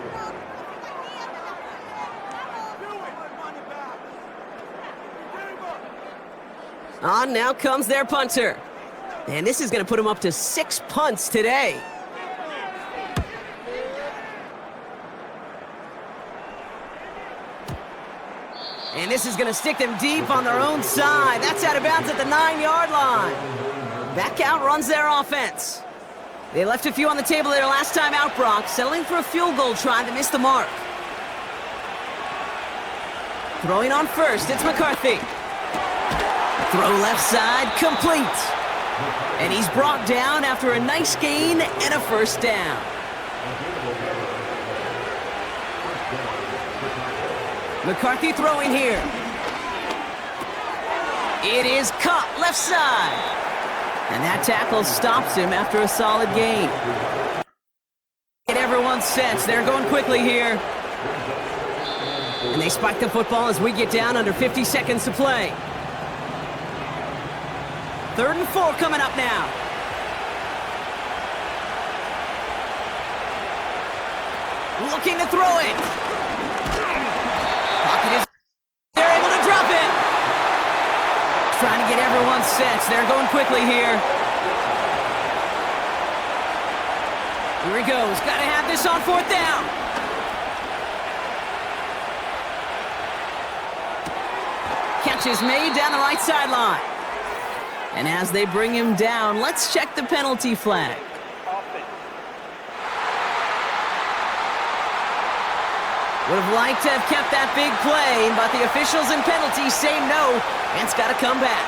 [SPEAKER 1] On now comes their punter. And this is going to put him up to 6 punts today. And this is going to stick them deep on their own side. That's out of bounds at the 9-yard line. Back out runs their offense. They left a few on the table there last time out, Brock, settling for a field goal try that missed the mark. Throwing on 1st, it's McCarthy. Throw left side, complete. And he's brought down after a nice gain and a 1st down. McCarthy throwing here. It is caught left side. And that tackle stops him after a solid gain. Get everyone's sense. They're going quickly here. And they spike the football as we get down under 50 seconds to play. 3rd and 4 coming up now. Looking to throw it. Pocket is. They're able to drop it. Trying to get everyone's sense. They're going quickly here. Here he goes. Got to have this on 4th down. Catch is made down the right sideline. And as they bring him down, let's check the penalty flag. Would have liked to have kept that big play, but the officials and penalties say no, and it's got to come back.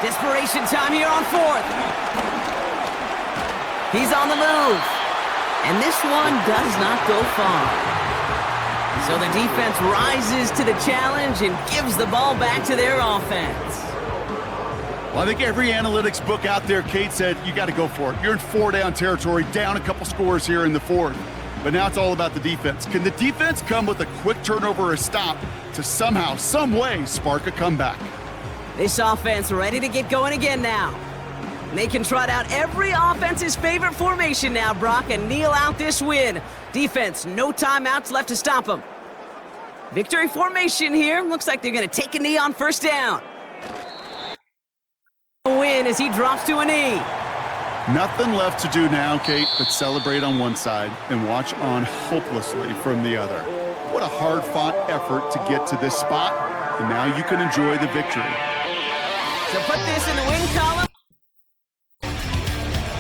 [SPEAKER 1] Desperation time here on 4th. He's on the move. And this one does not go far. So the defense rises to the challenge and gives the ball back to their offense.
[SPEAKER 2] Well, I think every analytics book out there, Kate, said you got to go for it. You're in 4-down territory, down a couple scores here in the 4th. But now it's all about the defense. Can the defense come with a quick turnover or a stop to somehow, some way, spark a comeback?
[SPEAKER 1] This offense ready to get going again now. And they can trot out every offense's favorite formation now, Brock, and kneel out this win. Defense, no timeouts left to stop them. Victory formation here. Looks like they're going to take a knee on first down. Win as he drops to a knee.
[SPEAKER 2] Nothing left to do now, Kate, but celebrate on one side and watch on hopelessly from the other. What a hard-fought effort to get to this spot, and now you can enjoy the victory.
[SPEAKER 1] So put this in the win column.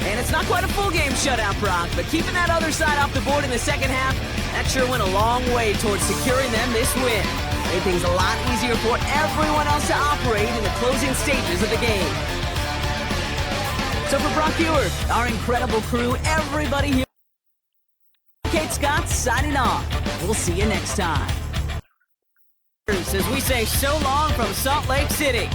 [SPEAKER 1] And it's not quite a full game shutout, Brock, but keeping that other side off the board in the second half, that sure went a long way towards securing them this win. Made things a lot easier for everyone else to operate in the closing stages of the game. So for Brock Eward, our incredible crew, everybody here, Kate Scott signing off. We'll see you next time. As we say so long from Salt Lake City.